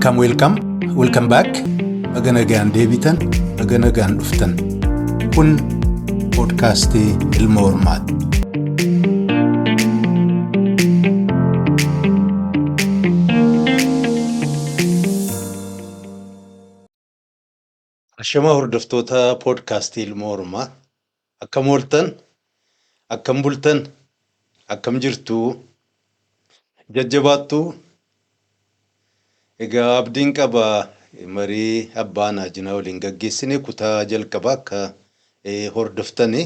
Welcome back. Aganagaan deebitan, aganagaan dhuftan. Kun podcastii Ilma Hormaati. Ashama hordoftoota podcastii Ilma Hormaa. Akkam ooltan, akkam bultan, akkam jirtu, jajjabaattu. Egaa abdiin qaba marii abbaan ajinaa waliin gaggeessine kutaa jalqabaa akka hordoftani.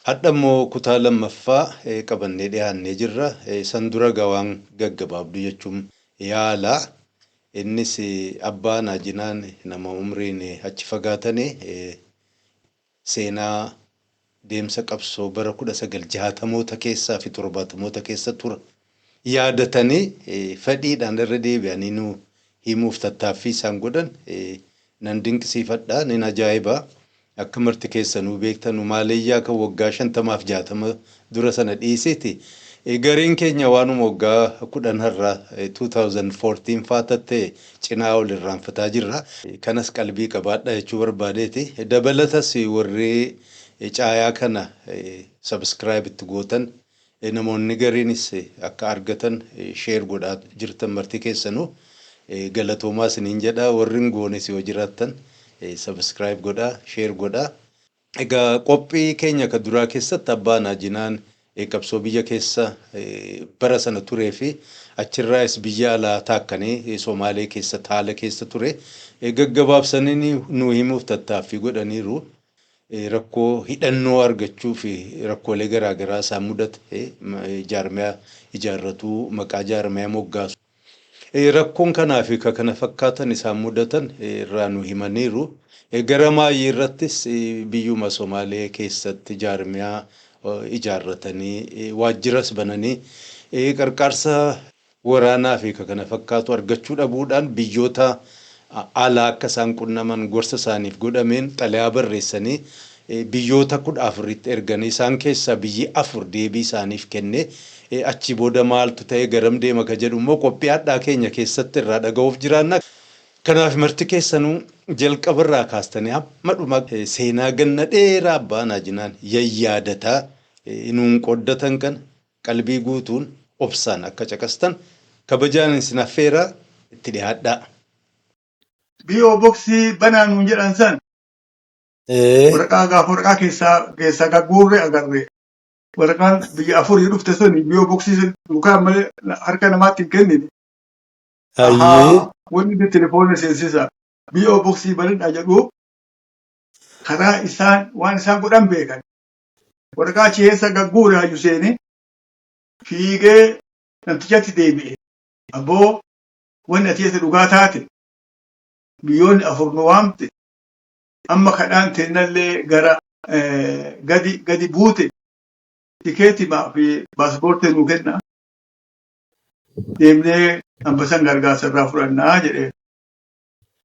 Hadda immoo kutaa lammaffaa qabannee dhiyaannee jirra. San dura gawaan gaggabaabdu jechuun yaala. Innis abbaan ajinaan nama umriin achi fagaatanii seenaa deemsa qabsoo bara 1960moota keessaa fi 70moota keessa tura. Yaadatanii fedhiidhaan irra deebi'anii nu himuuf tattaaffii isaan godhan nan dinqisiifadha, nin ajaa'ibaa. Akka marti keessanuu beektanu Maaleyyaa kan waggaa 50 fi 60 dura sana dhiiseeti. Gariin keenya waanuma waggaa 10 har'aa 2014 faatatte cinaa ol irraanfataa jirra. Kanas qalbii qabaadha jechuu barbaadeeti. Dabalatas warri caayaa kana subscribe itti gootan namoonni gariinis akka argatan share godhaa jirtan marti keessanuu galatoomaa isiniin jedha. Warri goonis yoo jiraattan subscribe godhaa, share godhaa. Egaa qophii keenya ka duraa keessatti abbaan ajinaan qabsoo biyya keessa bara sana turee fi achirraas biyya alaa taakkanii Somaalee keessa taala keessa ture gaggabaabsanii nu himuuf tattaaffii godhaniiru. Rakkoo hidhannoo argachuu fi rakkoolee garaagaraa isaan mudate jaarmiyaa ijaarratuu maqaa jaarmiyaa moggaasu. Rakkoon kanaa fi kana fakkaatan isaan mudatan irraa nu himaniiru. Gara maayii irrattis biyyuma Somaalee keessatti jaarmiyaa ijaarratanii waajjiras bananii qarqaarsa waraanaa fi kana fakkaatu argachuu dhabuudhaan biyyoota alaa akka isaan qunnaman gorsa isaaniif godhameen xalayaa barreessanii biyyoota 14tti erganii isaan keessaa biyyi 4 deebii isaaniif kenne. Achi booda maaltu ta'e garam deema ka jedhu immoo qophii addaa keenya keessatti irraa dhaga'uuf jiraanna. Kanaaf marti keessanuu jalqabarraa kaastanii hamma dhuma seenaa ganna dheeraa abbaan ajinaan yayyaadataa nuun qoddatan kan qalbii guutuun obsaan akka caqastan kabajaan isin affeeraa itti dhiyaadhaa. Biyo boksii banaan jedhan san waraqaa keessaa gagguurre agarre. Waraqaan biyya 4 dhufte suni biyo boksii lukaan malee harka namaatti hin kennine. Wanni telefoona seensisa biyo boksii banadha jedhu karaa isaan waan isaan godhan beekan. Waraqaa keessa gagguure hayyuu seene fiigee namtichatti deebi'e. Abboo wanni ati keessa dhugaa taate biyyoonni 4 nu waamte amma kadhaan teennallee gara gadi buute tikeetimaa fi paaspoortii nuu kenna deemnee ambasan gargaarsa irraa fudhannaa jedhee.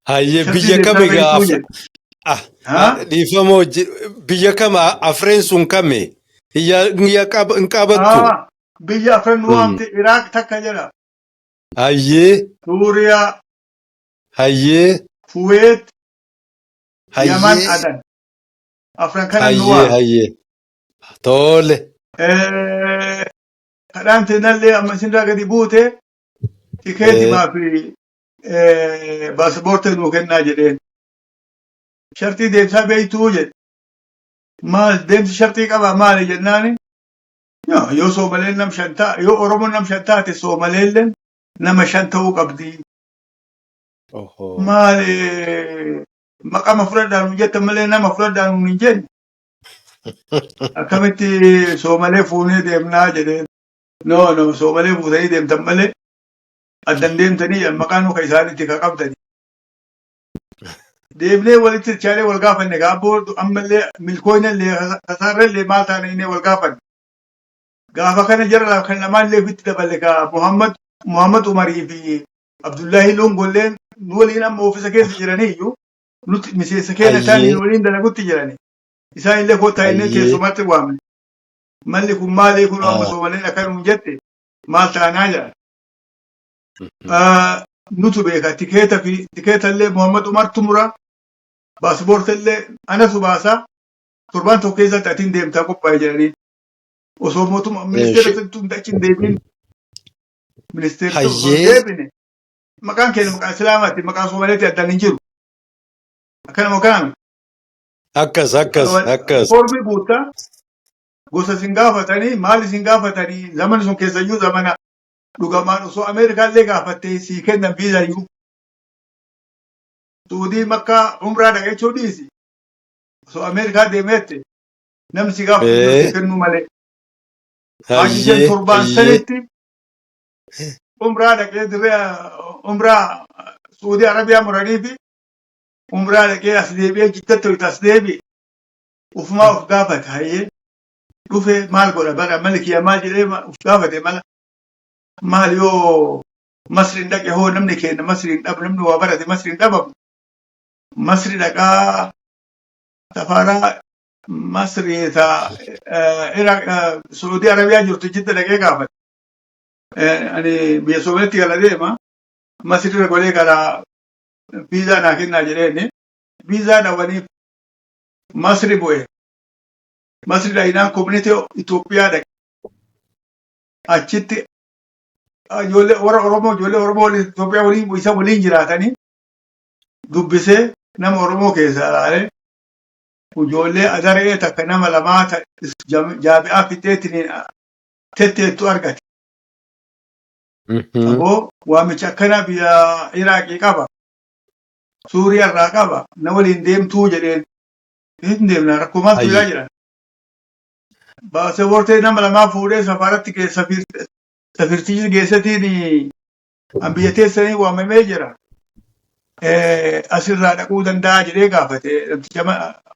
Hayyee biyya kami gaafa dhiifamoo biyya kama afreen sun kame hin qabattu. Biyya afreen nu waamte Iraaq takka jedha. Hayyee. Suuriyaa. Hayyee. Kuwait. Yaman Adan. Afran kana nu waamte. Hayyee. Tole. Kadhaan teennallee amma isinirraa gadi buute tikeetimaa fi paaspoortii nuu kennaa jedheen. Shartii deemsaa beektuu jedhe. Maal deemsi shartii qaba maali jennaani? Yoo Soomaleen nam 5 taate yoo Oromoon nam 5 taate Soomaleelleen nama 5 ta'uu qabdi. Maali maqama fudhadhaan jettan malee nama fudhadhaan hin jenne. Akkamitti Soomalee fuunee deemnaa jedheen. No Soomalee fuutanii deemtan malee addan deemtanii maqaan ka isaanitti ka qabdani. Deemnee walitti chaalee wal gaafanne gaabboo ammallee milkooynallee kasaarrallee maal taanee wal gaafanne. Gaafa kana jara kan namaallee ofitti dabale ka Muhammad Umarii fi Abdullahi Longolleen nu waliin amma oofisa keessa jiraniyyuu nuti miseensa keenya taanii waliin dalagutti jirani. Isaan illee kottaa illee keessumatti waamne. Malli kun maali kun amma Soomaleen akka nuun jette maal taanaa jedhan. nutu beeka tikeeta illee Muhammad Umar tumura baaspoorta illee anatu baasa torban tokko keessatti atiin deemtaa qophaa'e jedhanii osoo mootummaa ministeera tun achiin deebiin ministeerri osoo deebine maqaan keenya maqaa islaamaatti maqaa soomaleetti addaan hin jiru akkanuma kanaan akkas foormii guuttaa gosa isin gaafatanii maal isin gaafatanii zaman sun keessayyuu zamana dhugamaan osoo Ameerikaa illee gaafattee sii kennan viizayyuu Suudii makkaa umraa dhaqachuu dhiisi osoo Ameerikaa deemeette namni si gaafatu kennu malee Ajijeen torbaan sanitti umraa dhaqee dirree umraa Suudii Arabiyaa muranii fi umraa dhaqee as deebi'ee jiddatti as deebi'e ufumaa of gaafate hayyee dhufe maal godha bara malkiyaa maal jedhee of gaafate mala maal yoo Masriin dhaqe hoo namni keenya Masriin dhabu namni waa barate Masriin dhabamu Masri dhaqaa safaraa Masri ta Suudii Arabiyaa jirtu jidda dhaqee gaafate ani biyya Soomaalitti gala deema Masri irra golee gara viizaa naa kennaa jedheeni viizaa dhawaniif Masri bu'e Masri dhaayinaan koominitii Itoophiyaa dhaqe achitti ijoollee warra Oromoo Itoophiyaa waliin isa waliin jiraatanii dubbisee nama Oromoo keessaa ilaalee ijoollee adaree takka nama lamaa jaabi'aa fixeetiin tetteettu argate. Aboo waamicha akkana biyya Iraaqii qaba. Suuriyaa irraa qaba. Na waliin deemtuu jedheen. Hin deemna rakkoo maaltu ilaa jedhan. Baasee boortee nama lamaa fuudhee safaaratti safirtichi geessatiin biyya teessanii waamamee jira. Asirraa dhaquu danda'a jedhee gaafate. Namticha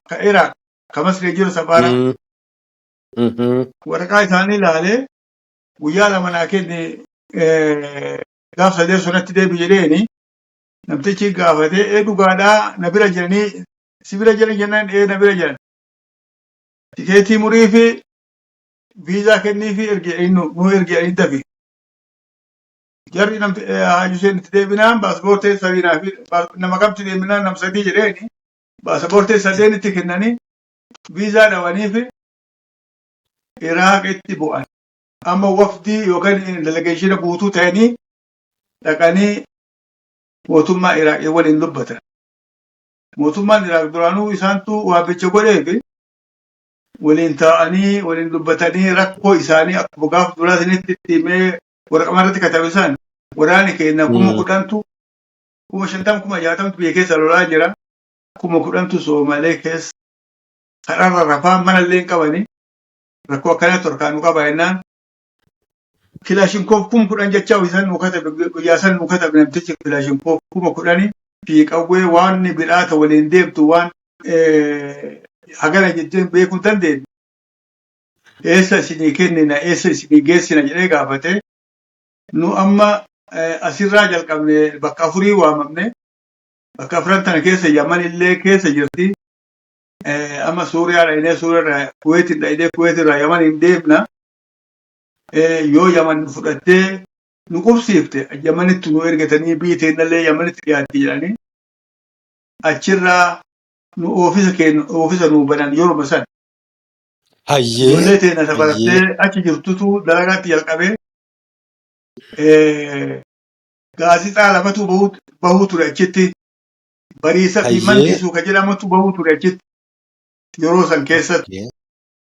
ka Iraaq ka Masrii jiru safaara. Waraqaa isaanii ilaalee guyyaa lama naa kenne gaaf sadee sunatti deebi jedheeni namtichi gaafatee dhugaadhaa na bira jiranii si bira jiran jennaan na bira jiran. Tikeetii murii fi viizaa kennii fi nu ergi'anii dafi. Jarri namti Haajuseen itti deebinaan baaspoortee sadii fi nama kamti deebinaan nam sadii jedheeni baaspoortee sadeen itti kennanii viizaa dhawanii fi Iraaqitti bu'an. Amma wafdii yookaan delegeeshina guutuu ta'anii dhaqanii mootummaa Iraaqii waliin dubbatan. Mootummaan Iraaq duraanuu isaantu waamicha godhee fi waliin taa'anii waliin dubbatanii rakkoo isaanii akkuma gaafa duraa isinitti himee waraqaa irratti katabisan waraani keenya 10,000 50,000 60,000 biyya keessa lolaa jira 10,000 Soomalee keessa kararra rafaa manallee qabanii rakkoo akkanatti harkaanuu qaba jennaan Kilaashinkoof 10,000 jechaa isaan nu katabe guyyaa san nu katabe namtichi Kilaashinkoof 10,000 fi qawwee waan biraata waliin deemtu waan hagana jettee beekuu dandeenye. Eessa isinii kennina eessa isinii geessina jedhee gaafate nu amma asirraa jalqabne bakka afurii waamamne bakka afuran tana keessa Yaman illee keessa jirti. Amma Suuriyaa dhaynee Suuriyaa Kuweetiin dhaynee Kuweetirraa Yaman hin deemna. Yoo Yaman fudhattee nu qubsiifte Yamanitti nu ergatanii biiteennallee Yamanitti dhiyaatti jedhanii achirraa nu oofisa nu banan yeroo san. Hayyee. Ijoollee teenya safarattee achi jirtutu dalagaatti jalqabee gaazixaa lamatu bahuu ture achitti bariisa fi mandiisuu ka jedhamutu bahuu ture achitti yeroo san keessatti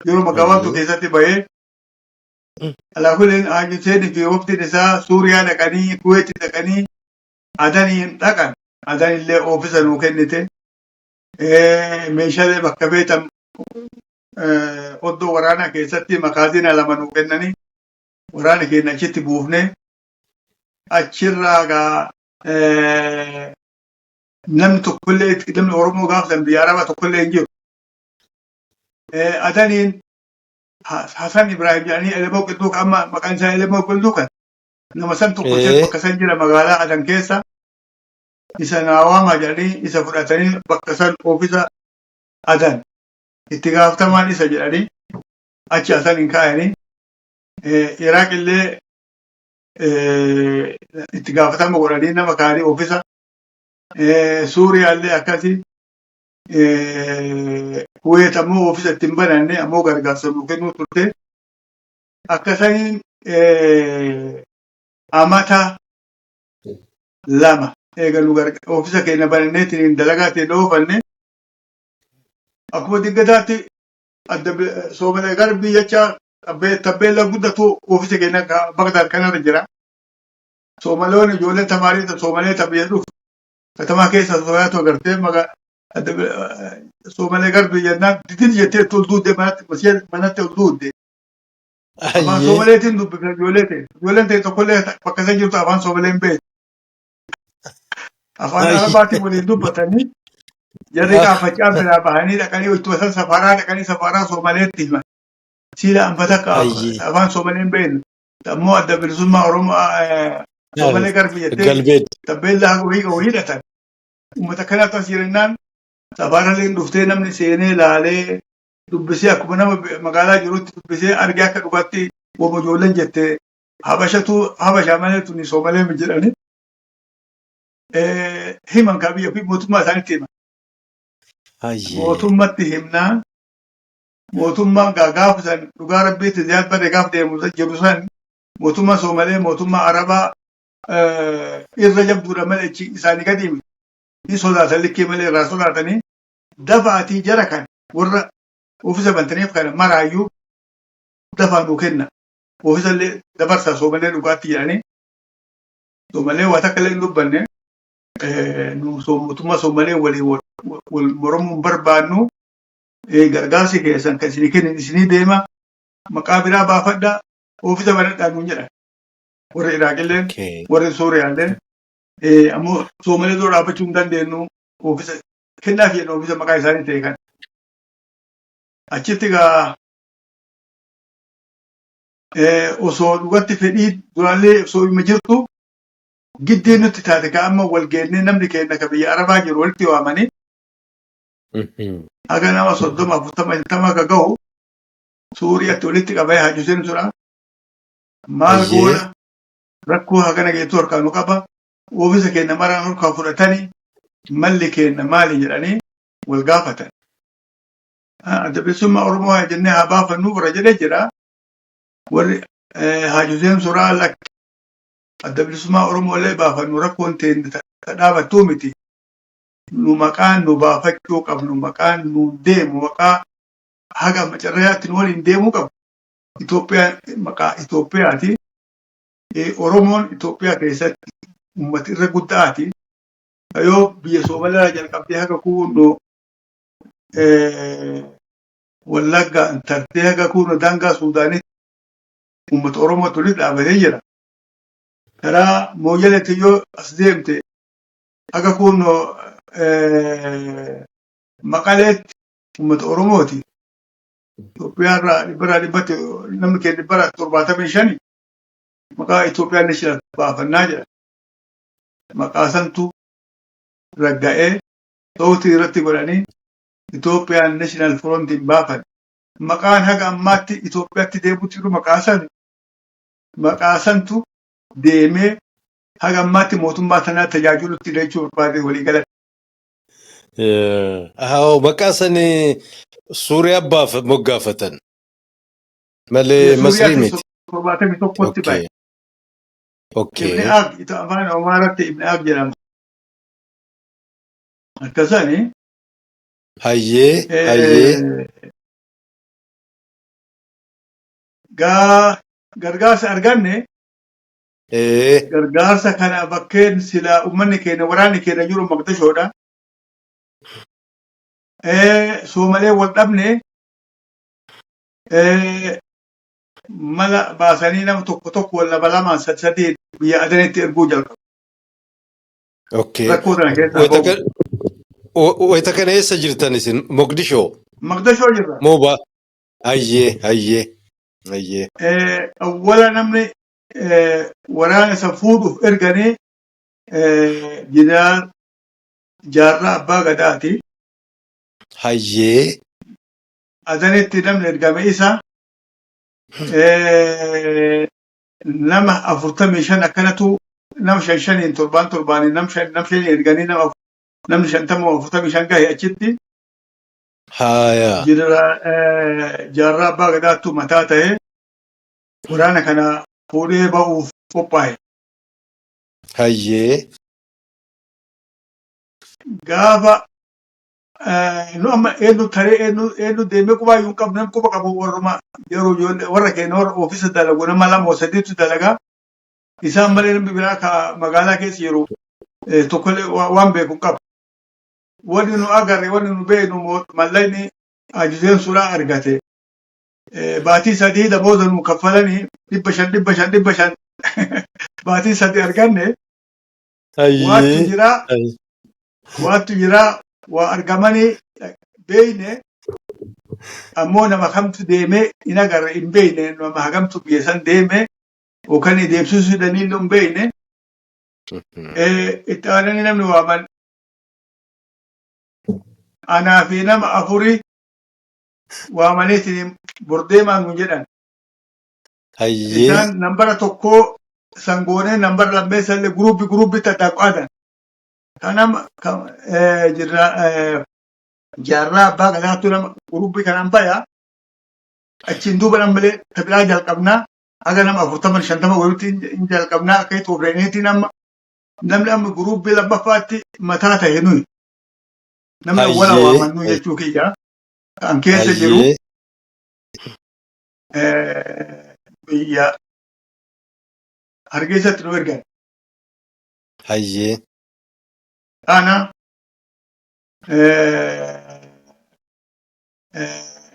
yeroo magabaabtu keessatti bahee alaakuleen Haajuseen fi wafdiin isaa Suuriyaa dhaqanii Kuweetti dhaqanii Adaniin dhaqan Adan illee oofisa nuu kennite meeshaalee bakka beetan oddoo waraanaa keessatti makaazina lama nuu kennanii waraana keenya achitti buufne achirraa gaa namni tokkollee namni Oromoo gaafatan biyya Arabaa tokkollee hin jiru. Adaniin Hasan Ibrahim jedhanii Elemoo Qilxuu amma maqaan isaa Elemoo Qilxuu kan nama san tokko bakka san jira magaalaa Adan keessa isa Naawaamaa jedhanii isa fudhatanii bakka san oofisa Adan itti gaafatamaan isa jedhanii achi asan hin kaa'anii Iraaq illee itti gaafatama godhanii nama kaanii oofisa. Suuriyaallee akkasii Kuweet ammoo oofisa ittiin bananne ammoo gargaarsa nuu kennuu turte. Akkasaniin amata lama eega nu oofisa keenya bananneetiin dalagaa ta'e dhoofanne akkuma diggataatti Soomalee Garbii jecha tabbeella guddatu oofisa keenya bakka kanarra jira. Soomaloon ijoollee tamaarii Soomalee tabbee dhufu katamaa keessa soyaatu agartee Soomalee Garbii jennaan didin jettee tolduudde manatti ol duudde. Afaan Soomaleetiin dubbifne ijoollee ta'e. Ijoolleen ta'e tokkollee bakka isa jirtu afaan Soomalee hin beektu. Afaan Arabaatiin waliin dubbatanii jarri gaafachaa biraa bahanii dhaqanii itti wasan safaraa dhaqanii safaraa Soomaleetti himan. Siila anfata afaan Soomalee hin beeknu. Ammoo adda bilisummaa Oromoo Soomalee Garbii jettee tabbeellaa hidhatan. Uummata kanatti as jirennaan safaraaleen dhuftee namni seenee laalee dubbisee akkuma nama magaalaa jirutti dubbisee argee akka dhugaatti wama ijoolleen jettee habashaa malee tuni Soomalee mi jedhani. Himan kan biyya fi mootummaa isaaniitti himan. Mootummatti himnaan mootummaan gaafa san dhugaa rabbiitti ziyaad bare gaafa deemu jedhu san mootummaa Soomalee mootummaa Arabaa irra jabduudha malee isaanii gadi miti. Ni sodaatan likkee malee irraa sodaatanii dafaatii jara kan warra oofisa bantaniif kana maraayyuu dafaa nuu kenna. Oofisa illee dabarsaa Soomalee dhugaatti jedhanii Soomalee waa takka illee hin dubbanne mootummaa Soomalee waliin wal mormuun barbaannu gargaarsi keessan kan isinii kennin isinii deema maqaa biraa baafadhaa oofisa banadhaa nuun jedhan. Warri Iraaqilleen warri Suuriyaalleen ammoo Soomalee dura dhaabbachuu hin dandeenyu oofisa kennaa fi oofisa maqaa isaanii ta'e kan. Achitti gaa osoo dhugatti fedhii duraallee osoo hima jirtu giddeen nutti taate ka amma wal geennee namni keenya ka biyya Arabaa jiru walitti waamanii haga nama 30-40 ka gahu Suuriyaatti walitti qabee Haji Hussein tura maal goona rakkoo hagana geettu harkaa nu qaba oofisa keenya maraan harkaa fudhatanii malli keenya maali jedhanii wal gaafatan. Adda bilisummaa Oromoo jennee haa baafannu bira jedhee jira. Warri Haji Hussein Suraa lakki adda bilisummaa Oromoo illee baafannu rakkoon ta'e dhaabattuu miti. Nu maqaan nu baafachuu qabnu maqaan nu deemu maqaa haga macarrayaatti nu waliin deemuu qabu. Itoophiyaan maqaa Itoophiyaati. Oromoon Itoophiyaa keessatti uummata irra guddaati. Yoo biyya Soomalee jalqabdee haga kuunnu Wallagga tartee haga kuunnu daangaa Suudaanitti uummata Oromoo tuli dhaabatee jira. Karaa Mooyyaleetti yoo as deemte haga kuunnu Maqaleetti uummata Oromooti. Itoophiyaa irraa dhibbaraa dhibbatti namni keenya dhibbaraa 75 maqaa Itoophiyaan National baafannaa jedha. Maqaa santu ragga'ee sautii irratti godhanii Itoophiyaan National Frontiin baafan. Maqaan haga ammaatti Itoophiyaatti deemuutti jiru maqaa santu deemee haga ammaatti mootummaa sanaa tajaajilutti jechuu barbaade walii galan. Maqaa sanii Suuriyaa moggaafatan malee Masrii miti. 71tti bahe. Ibn Aag afaan Amaaraatti Ibn Aag jedhama. Akkasani. Hayyee. Gargaarsa arganne. Gargaarsa kana bakkeen sila uummanni keenya waraanni keenya jiru Maqdishoodha. Soomalee wal dhabne mala baasanii nama tokko wal lama lamaan sadii biyya Adanitti erguu jalqabu. Rakkoo sana keessaa wayita kana eessa jirtan isin Moqdishoo? Maqdishoo jirra. Mooba. Hayyee. Awwala namni waraana isa fuudhuuf erganii jaarraa abbaa gadaati. Hayyee. Adanitti namni ergame isa nama 45 akkanatu nama 5 torban nam 5 erganii namni 50 gahe achitti Haya. jaarraa abbaa gadaattu mataa ta'e waraana kana fuudhee ba'uuf qophaa'e. Hayyee. Gaafa nu amma eenyu deemee qubaa iyyuu hin qabne quba qabu warra keenya warra oofisa dalagu nama 2 dalagaa isaan malee namni biraa ka magaalaa keessa jiru tokkollee waan beeku hin qabu. Wanni nu agarre wanni nu beeknu mallayni ajajeen suuraa argate. Baatii 3 damooza nu kaffalanii 500 baatii 3 arganne waattu jiraa waa argamanii beeyne ammoo nama kamtu deemee hin agarre hin beeyne nama hagamtu biyya san deeme yookaan deemsisuu danillee hin beeyne itti aananii namni waaman anaa fi nama 4 waamaniitiin bordeemaan nu jedhan. Hayyee. Isaan nambara tokkoo sangoonee nambara lammeessallee guruubii tattaaqaadan. Kanama jaarraa abbaa gadaattu nama guruubii kanaan baya achiin duuba nammalee tabilaa jalqabnaa haga nama 40-50 walitti hin jalqabnaa akka itti obreeniitii namni amma guruubii lammaffaatti mataa ta'e nuyi. Namni wala waamannu jechuu kiyya. Kan keessa jiru biyya Hargeessatti nu ergan. Hayyee. Ana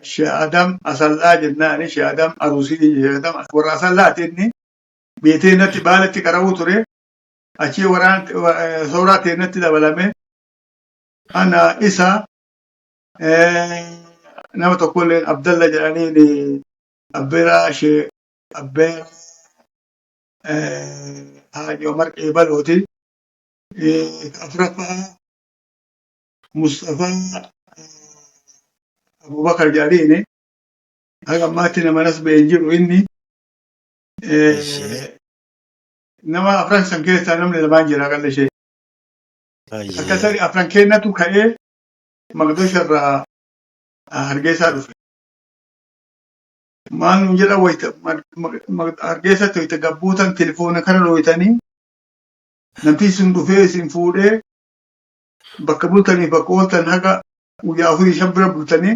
Sheekh Adam Asallaa jennaani Sheekh Adam Arusii Sheekh Adam warra Asallaati inni beetee natti baalatti qara'uu ture achii waraan sooraa teennatti dabalame ana isa nama tokkolleen Abdalla jedhanii abbeeraa Sheekh abbeera Haaji Omar Qeebalooti. Afraffaa Mustafaa Abubakar jedhaniini haga ammaatti nama nas ba'een jiru inni nama afran san keessaa namni lamaan jira qalla ishee. Akkasari afran kennatu ka'ee Maqdisho irraa Hargeysaa dhufe. Maal nu jedha Hargeysatti wayita gabbuutan telefoona kana dhooytanii namti sun dhufee isin fuudhee bakka bultanii bakka ooltan haga guyyaa 4-5 bira bultanii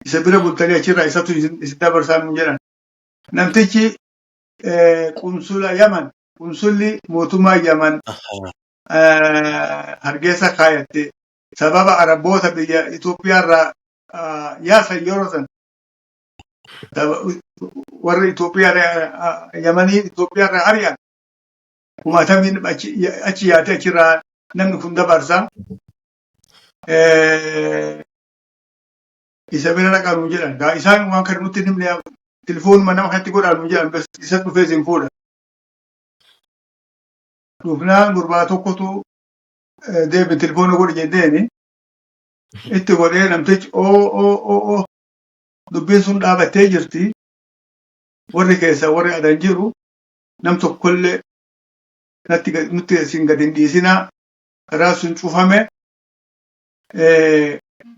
isa bira bultanii achirraa isatu isin dabarsaan nu jedhan. Namtichi qunsula Yaman qunsulli mootummaa Yaman Hargeysa kaayatte sababa Araboota biyya Itoophiyaarraa yaasan yeroo san warri Itoophiyaa Yamanii Itoophiyaarraa ari'an kumaatamiin achi yaate achirraa namni kun dabarsa. Isa bira dhaqaa nu jedhan. Gaa isaan waan kana nutti himne telefoonuma nama kanatti godhaa nu jedhan isa dhufee isin fuudha. Dhufnaan gurbaa tokkotu deebi telefoona godhi jenneeni itti godhee namtichi dubbiin sun dhaabattee jirti. Warri keessa warri adan jiru nam tokkollee nutti isin gadi hin dhiisinaa karaa sun cufame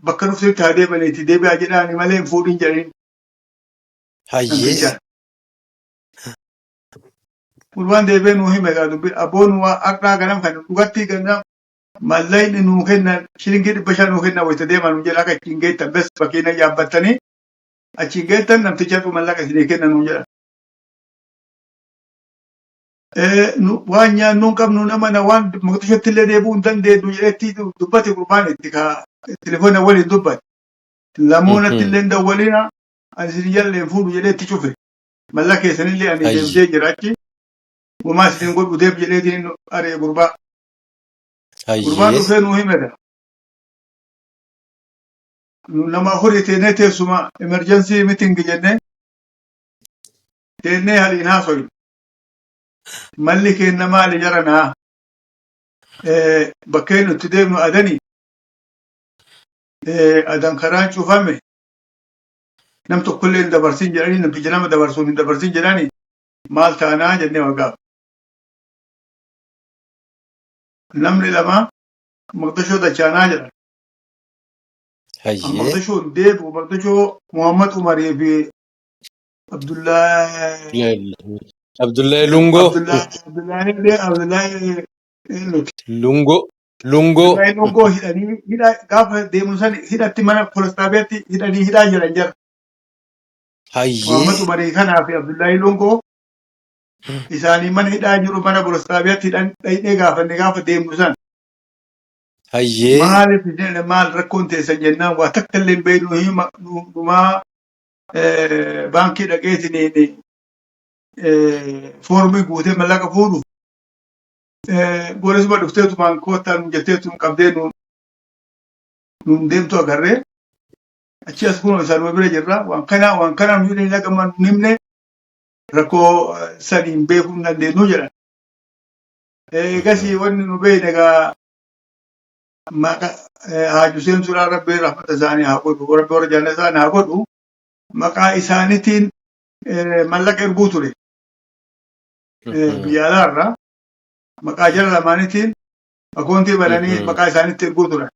bakka dhuftetti haa deebaniiti deebi'aa jedhaani malee hin fuudhin jedhaniin. Hayyee. Gurbaan deebi'ee nuu hime gaa dubbii abboon waa aqnaa ganam kan dhugatti ganam mallayni nuu kennan shilingii 500 nuu kennan wayita deeman nu jedha akka achiin geettan bes fakkiina yaabbattanii achiin geettan namtichatu mallaqa isinii kennan nu jedha. Waan nyaannu hin qabnu nama waan Maqdishotti illee deebi'uu hin dandeenyu jedhetti dubbate gurbaan itti telefoona waliin dubbate. Lamoonatti illee hin dawwalina ani isin jalleen fuudhu jedhee itti cufe. Mallaqa keessanillee ani deemtee jira achi. Wamaa isin godhu deeb jedheetiin ari'e gurbaa. Gurbaan dhufee nuu himedha. Nama horii teenee teessuma emerjensii miitingi jennee teennee haliin haasoyne. Malli kenna maali jaranaa bakkee nuti deemnu adanii adan karaan cufame nam tokkollee hin dabarsin jedhanii namticha nama dabarsuun hin dabarsin jedhanii maal taanaa jennee waggaa. Namni lama Moqdishoo dachaanaa jedha. Hayyee. Moqdishoo deebi'u Moqdishoo Muhammad Umarii fi Abdullahi Abdullahi Lungo. Abdullahi Lungo. Abdullahi Lungoo hidhanii gaafa deemu san hidhatti mana poolistaabeetti hidhanii hidhaa jiran jira. Muhammad Hayyee. Umarii kanaa fi Abdullahi Lungoo isaanii mana hidhaa jiru mana poolistaabeetti hidhanii gaafanne gaafa deemu san. Hayyee. Maaliif maal rakkoon teessan jennaan waa takka illee hin beeknu dhumaa baankii dhaqeetiin foormii guutee mallaqa fuudhu. Gooresuma dhufteetumaan koottaan jetteetuun qabdee nuun deemtu agarree achi as kunoo isaanuma bira jirra waan kana nu jedhanii laqaman nu himne rakkoo saniin beekuu hin dandeenyu jedhan. Egasii wanni nu beekne egaa Haji Hussein Suuraa Rabbii rahmata isaanii haa godhu Rabbi warra jaalala isaanii haa godhu maqaa isaaniitiin mallaqa erguu ture. Biyya alaarraa maqaa jara lamaaniitiin akoontii bananii maqaa isaaniitti erguu turan.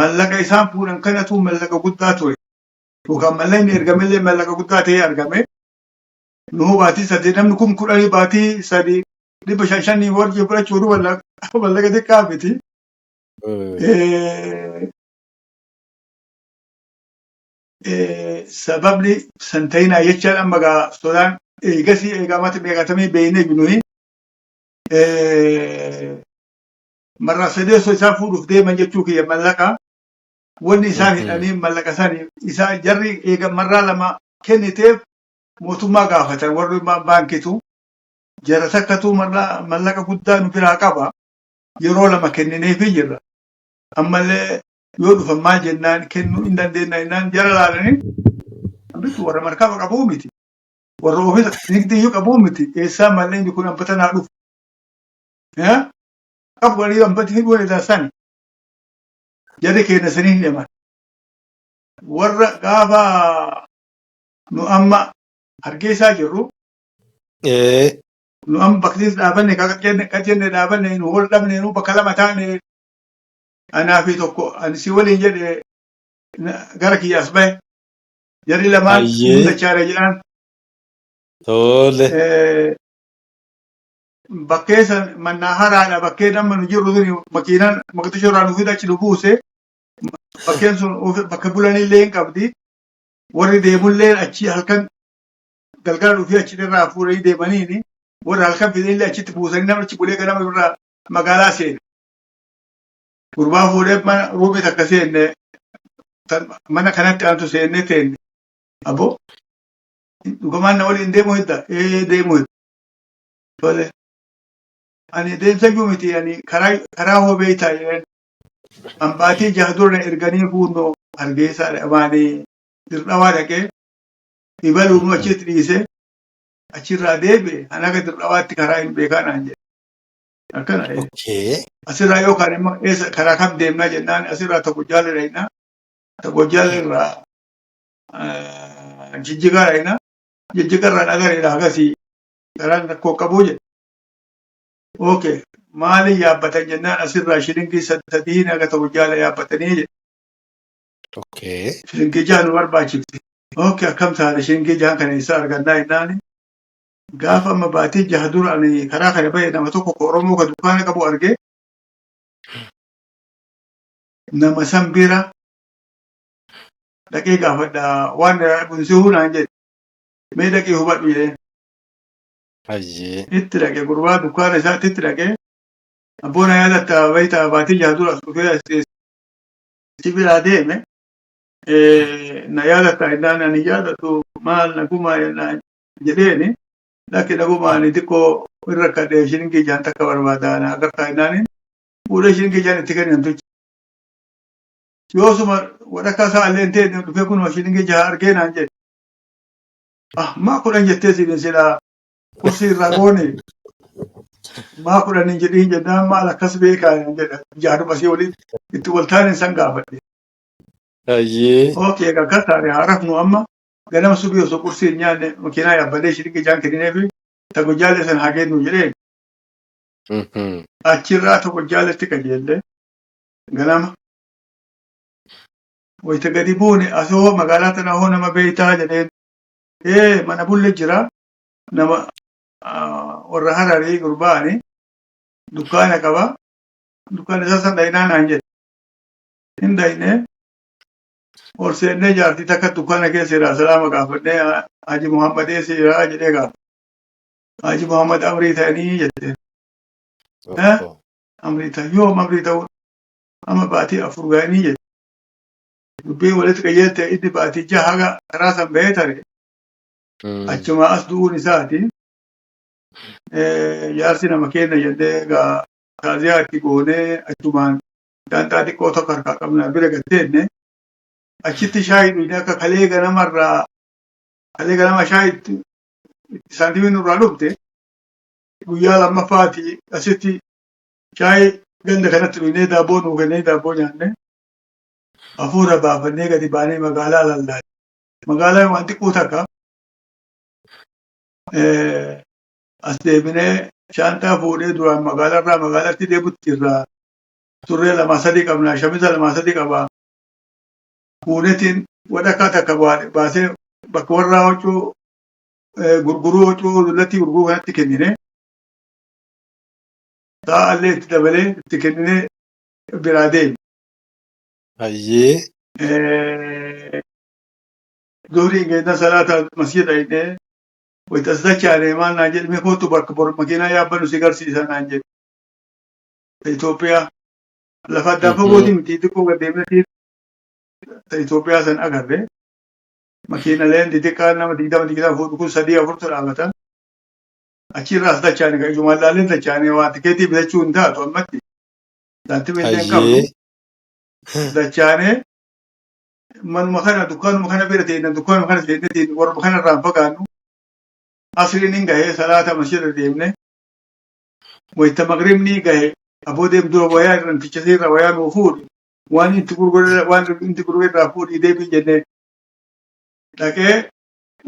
Mallaqa isaan fuudhan kanatu mallaqa guddaa ture. Yookaan mallaqni ergamellee mallaqa guddaa ta'ee argame. Nuhu baatii sadii namni kun kudhanii baatii sadii 500 warqii fudhachuu mallaqa xiqqaa miti. Sababni san ta'inaa jechaan amma gaa sodaan eegasii eegamatti beekatamee beeknee nuyi marraa sadeessoo isaan fuudhuuf deeman jechuu kiyya mallaqa wanni isaan hidhanii mallaqa isaanii isaan jarri eega marraa lama kenniteef mootummaa gaafatan warri baankitu jara takkatu mallaqa guddaa nu biraa qaba yeroo lama kennineefii jirra. Ammallee yoo dhufan maal jennaan kennuu hin dandeenya jennaan jara laalanii bitu warra markaba qabuu miti. Warra ofiisa nigdiyyuu qabuu miti. Eessaa malleen kun hambatanaa dhufu. Qabu walii hambati hin goone taasisani. Jarri keenya sanii hin deeman. Warra gaafa nu amma hargeysaa jirru. Nu amma bakki dhaabanne qaccenne dhaabanne nu wal dhabne nu bakka lama taane anaa fi tokko ani si waliin jedhe gara kiyyaas bahe. Jarri lamaan dachaare jedhaan. Tole. Bakkee san mannaa haraadha bakkee nama nu jirru suni makiinaan Moqdishoo irraa nu fidachi nu buuse. Bakkeen sun bakka bulanillee hin qabdi. Warri deemullee achi halkan galgala dhufee achi irraa fuudhanii deemaniini. Warri halkan fidanillee achitti buusanii namni achi bulee ganama irraa magaalaa seene. Gurbaa fuudhee mana ruumii takka seenne mana kanatti aantu seennee teenne. Aboo dhugumaan na waliin deemuu hidda deemuu hidda. Tole. Ani deemsa iyyuu miti ani karaa hobee taa'een hambaatii jahdurra erganii fuunnoo hargeysaa dhamaanii dirqawaa dhaqee ibaluu nu achitti dhiise achirraa deebi'e an akka dirqawaatti karaa hin beekanaan jedhe. Akkana asirraa yookaan immoo eessa karaa kam deemnaa jennaan asirraa tokko jaalala dhaynaa tokko jaalarraa jijjigaa dhaynaa jijjigarraa dhagareedha akkasii karaan rakkoo qabuu jedhe. Okay, maali yaabbatan jennaan asirraa shilingii sadii naga ta'u jaala yaabbatanii jedhe. Okay. Shilingii jaha nu barbaachifte. Okay, akkam taate shilingii jahan kana isaa argannaa jennaani. Gaafa amma baatii jaha dura ani karaa kana bahe nama tokko Oromoo ka dukkaana qabu argee nama san bira dhaqee gaafadha waan bunsii hunaan jedhe. Mee dhaqee hubadhu jedheen. Itti dhaqee gurbaa dukkaana isaatti itti dhaqee abboona yaadatta bayta baatii jaha dura dhufee sibiilaa deeme na yaadatta innaan ani yaadatu maal naguma jedheeni lakki naguma ani xiqqoo irra kadhee shilingii jahan takka barbaada na agartaa innaan fuudhee shilingii jahan itti kennamtuchi. Yoosuma wadhakkaa isaa illee ta'e dhufee kunoo shilingii jaha argeenaan jedhe. Maa kudhan jettee sibiin silaa kursi irraa goone maa kudhanii jedhiin jennaan maal akkas beekaa jedha jaaduma si waliin itti waltaaneen san gaafadhe. Okay, akkas taate haa rafnu amma ganama subii osoo qursii hin nyaanne makiinaa yaabbatee shiriqii jaan kenninee fi tokko jaalle san haa kennu jedhee achirraa tokko jaalletti qajeelle ganama wayita gadi buune asoo magaalaa tana hoo nama beeytaa jedheen mana bulle jira nama warra hararii gurbaani dukkaana qaba dukkaana isaa san dhaynaa naan jedhe hin dhayne ol seennee jaartii takka dukkaana keessa jira salaama gaafannee Haji Muhammad eessa jira jedhee gaafa Haji Muhammad amrii ta'anii jette amrii ta'an yoom amrii ta'uu amma baatii afur ga'anii jette dubbii walitti qajeelte inni baatii jaha haga karaa san bahee tare achuma as du'uun isaati jaarsi nama kenna jennee gaa taaziyaa itti goonee achumaan daantaa xiqqoo tokko harkaa qabna bira gatteenne achitti shaayii dhuyne akka kalee ganama shaayii saantiimiin nurraa dhufte guyyaa lammaffaati asitti shaayii ganda kanatti dhuyne daabboo nuu kennee daabboo nyaanne hafuura baafannee gadi baanee magaalaa lallaalle magaalaa waan xiqqoo takka as deebinee shaantaa fuudhee duraan magaalaarraa magaalaatti deebutti irraa turree lamaa sadii qabna shamisa lamaa sadii qabaa fuudhetiin wadhakkaa takka baasee bakka warraa huccuu gurguruu huccuu dullatti gurguruu kanatti kennine taa'allee itti dabalee itti kennine biraa deemi. Durii ingeenna salaata masjida dhaqnee wayita asdachaanee maal naan jedhe mee kootu bakka makiinaa yaabbannu si garsiisa naan jedhe. Itoophiyaa lafa addaan fagootii miti xiqqoo gaddeemnee Itoophiyaa san agarre makiinaleen xixiqqaan nama 20 fuudhu kun 3-4 dhaabata. Achirraa asdachaanee kan ijumaan laalleen dachaanee waan tikeetii bitachuu hin taatu ammatti. Daantii beekteen qabdu. Dachaanee manuma kana dukkaanuma kana bira ta'e dukkaanuma kana seennetiin warra kana irraan fagaannu asriin hin gahee salaata masjida deemne wayita magribni gahee aboo deem dura wayaa irraan tichasee irraa wayaa nuu fuudhi waan inti gurguree irraa fuudhii deebii jennee dhaqee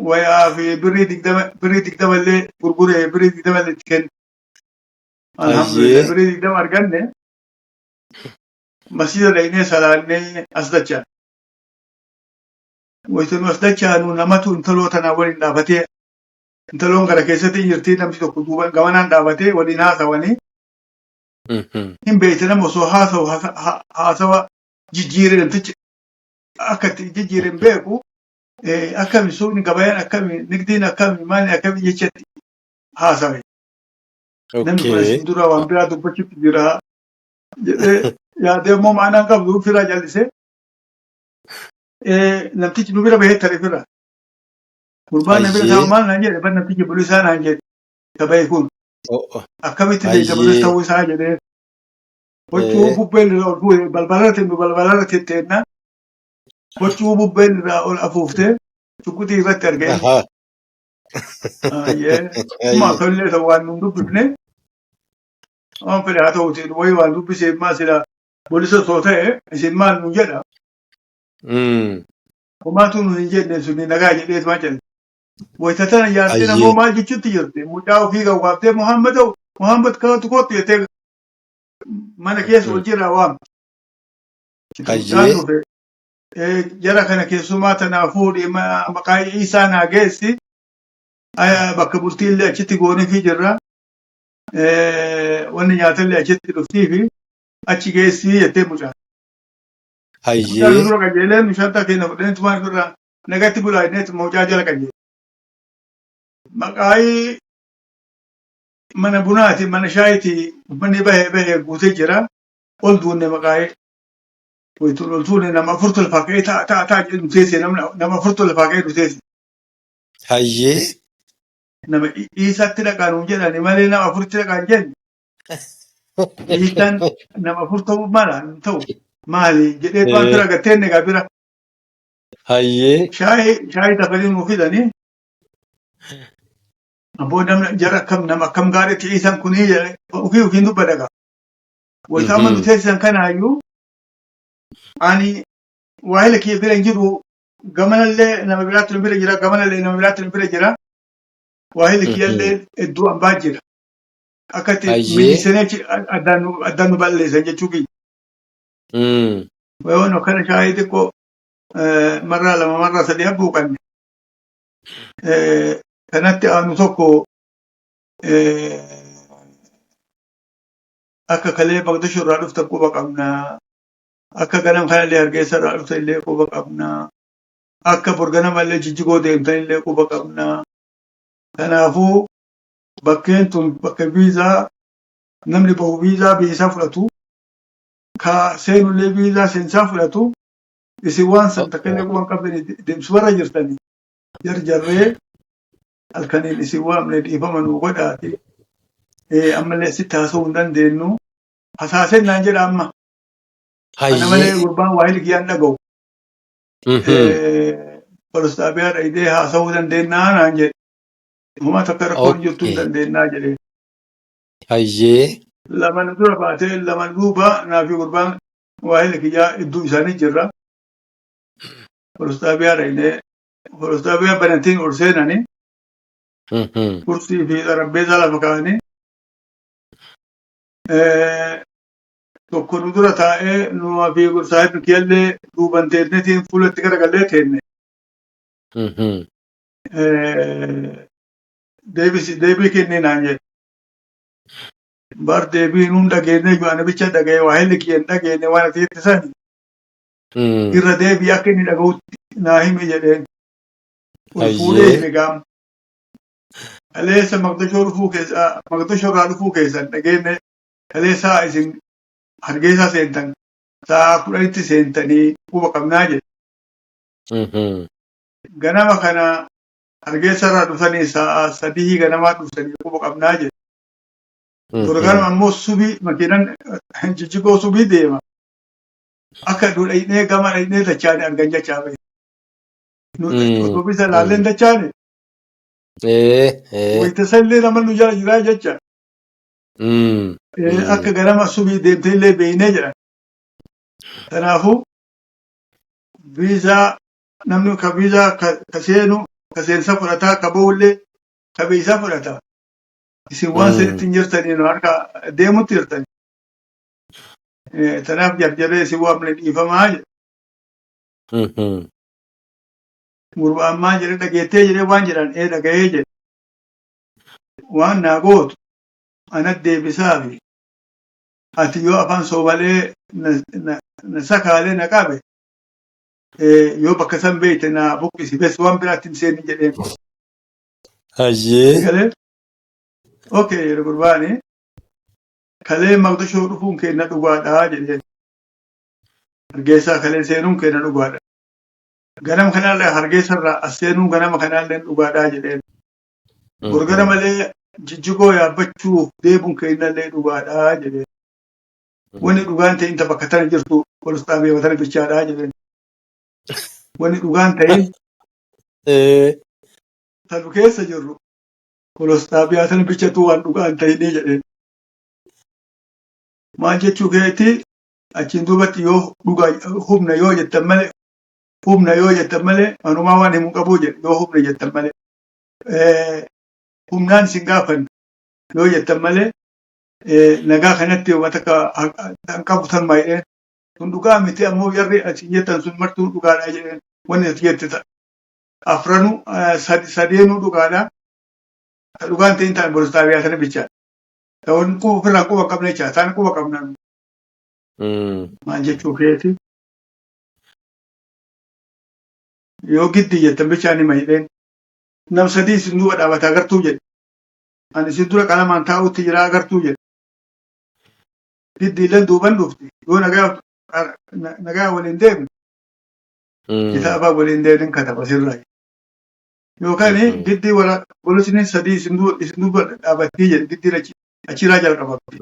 wayaa fi birrii 20 illee gurguree birrii 20 illee itti kenne. Alhamdulillah birrii 20 arganne masjida dhaynee salaannee as dachaan. Wayitanu as dachaanu namatu intaloo tanaa waliin dhaabatee intaloon gara keessatti jirtii namni tokko duuba gamanaan dhaabatee waliin haasawanii hin beekne nama osoo haasawa jijjiiree namtichi akka itti jijjiireen beeku akkami suuqni gabayaan akkami nigdiin akkami maali akkami jechatti haasawe. Namni kun isin dura waan biraa dubbachuutti jira jedhee yaadee immoo maanaan qabdu firaa jallisee namtichi nu bira bahee tare fira. Gurbaan na bira taa'u maal naan jedhe ban namtichi bulu isaa naan jedhe taphee kun akkamitti beekta bulu ta'uu isaa jedhee huccuu bubbeen irraa ol fuudhee balbalarra tetteenna huccuu bubbeen irraa ol afuuftee cukkutii irratti argee. Maa tollee ta'u waan nun dubbifne waan fedhe haa ta'uutiin wayii waan dubbisee maa sila bulisa soo ta'e isin maal nu jedha. Homaatu nu hin jenne suni nagaa jedheet maa jedhe. Wayita tana yaastee namoo maal jechuutti jirti. Mucaa ofii gawwaaftee Muhammad kaatu kootu jettee mana keessa ol jira waamti. Jara kana keessumaa tanaa fuudhii maqaa isaa naa geessi. Bakka bultii illee achitti goonee jirra. Wanni nyaatallee achitti dhuftii fi achi geessii jettee mucaa. Mucaan dura qajeeleen bishaan keenya fudhanii tumaan irraa nagatti bulaa inneetti mucaa jala qajeele. Maqaayi mana bunaati mana shaayitii manni bahee guutee jira. Ol duunne maqaayi. Wayituun ol tuunne nama 4 lafaa ka'ee taa'aa jedhu teessee nama 4 lafaa ka'ee dhuteesse. Nama dhiisatti dhaqaan jedhani malee nama 4tti dhaqaan jenne. Dhiisaan nama 4 ta'uu mala hin ta'u. Maali jedhee waan bira gatteenni egaa bira. Shaayii dafanii nuu fidanii. Abboo jara akkam gaariitti dhiisan kunii ofiin dubba dhagaa. Wayitaa amma nu teessisan kanaayyuu ani waa'ila kee bira hin jiru gamana illee nama biraatti nu bira jira gamana illee nama biraatti nu bira jira waahili kiyyallee hedduu hambaa jira akkatti milisanii addaan nu balleessan jechuu kiyya. Wayoon akkana shaayii xiqqoo marraa lama marraa sadii abbuuqanne kanatti aanu tokko akka kalee Baqdashoo irraa dhuftan quba qabna. Akka ganam kanallee Hargeysa irraa dhuftan illee quba qabna. Akka borganamallee Jijjigoo deemtan illee quba qabna. Kanaafuu bakkeen tun bakka viizaa namni bahu viizaa fudhatu ka seenullee viizaa seensaa fudhatu isin waan san takka illee quban qabdanii deemsu warra jirtanii jarjarree halkaniin isin waamne dhiifama nuu godhaati. Ammallee sitti haasa'uu hin dandeenyu. Hasaaseen naan jedha amma. Ana malee gurbaan waahili kiyyaan dhaga'u. Poolistaabiyaa dhayidee haasa'uu dandeennaa naan jedhe. Uumaa takka rakkoon jirtu hin dandeennaa jedhee. Hayyee. Laman dura baatee laman duuba naafi gurbaan waahili kiyyaa iddoo isaanii jirra. Poolistaabiyaa dhayidee poolistaabiyaa banattiin ol seenanii. Kursii fi xarabbeezaa lafa kaa'anii. Tokko nu dura taa'ee numaa fi saahibni kiyyallee duuban teennetiin fuulatti garagallee teenne. Deebii kennee naan jedhe. Bar deebii nuun dhageenye ana bicha dhaga'ee waahilli kiyyaan dhageenye waan ati itti sani. Irra deebii akka inni dhaga'utti naa himi jedheen. Fuudhee hime gaama. Kaleessa Maqdashoo irraa dhufuu keessan dhageenye kaleessaa isin Hargeysaa seentan sa'a 10tti seentanii quba qabnaa jedhe. Ganama kana Hargeysa irraa dhufanii sa'a 3 ganamaa dhuftanii quba qabnaa jedhe. Torganama ammoo subii makiinan Jijjigoo subii deema. Akka nu dhaynee gama dhaynee dachaane argan jechaa bahe. Otoo bisa laalleen dachaane. Wayitasallee nama nu jala jiraa jecha. Akka ganama subii deemtee illee beeynee jedhan. Kanaafuu viizaa namni ka viizaa ka seenu ka seensa fudhataa ka ba'ullee ka beeysaa fudhataa. Isin waan sanitti hin jirtanii nu harka deemutti jirtanii. Tanaaf jarjaree isin waamne dhiifamaa jedhe. Gurbaan maal jedhe dhageettee jedhee waan jedhan dhaga'ee jedhe. Waan naa gootu anat deebisaafi ati yoo afaan soomalee na sakaalee na qabe yoo bakka san beeyte na buqqisi bes waan biraatti hin seenni jedheen. Hayyee. Okay jedhe gurbaani kalee Maqdashoo dhufuun keenna dhugaadhaa jedheen. Hargeysaa kalee seenuun keenna dhugaadha. Ganama kanallee Hargeysa irraa as seenuun ganama kanallee dhugaadhaa jedheen. Gurgara malee Jijjigoo yaabbachuuf deebuun keennallee dhugaadhaa jedheen. Wanni dhugaan ta'in bakka tana jirtu poolistaabii watana bichaadhaa jedheen. Wanni dhugaan ta'in tanu keessa jirru poolistaabii watana bichatu waan dhugaan ta'inii jedheen. Maal jechuu keetti achiin duubatti yoo humna yoo jettan malee manumaa waan himuu qabuu jedhe yoo humna jettan malee. Humnaan isin gaafan yoo jettan malee nagaa kanatti wanta kan qabu tan maayidheen kun dhugaa miti ammoo yarri asin jettan sun martuu dhugaadhaa jedheen wanni ati jette afranu sadeenuu dhugaadhaa dhugaan ta'in ta'an poolistaabiyaa sana bichaa ta'uun ofirraa quba qabna jechaa isaan quba qabnan maal jechuu keeti yoo giddi jettan bichaa ni maayidheen. Nam sadii isin duuba dhaabata agartuu jedhe. Ani isin dura qalamaan taa'utti jira agartuu jedhe. Giddiilleen duuban dhufti. Yoo nagaa waliin deemne. Kitaabaa waliin deemne kataba sirraa. Yookaan giddii poolisiin sadii isin duuba dhaabattii jedhe giddiin achiraa jalqabatti.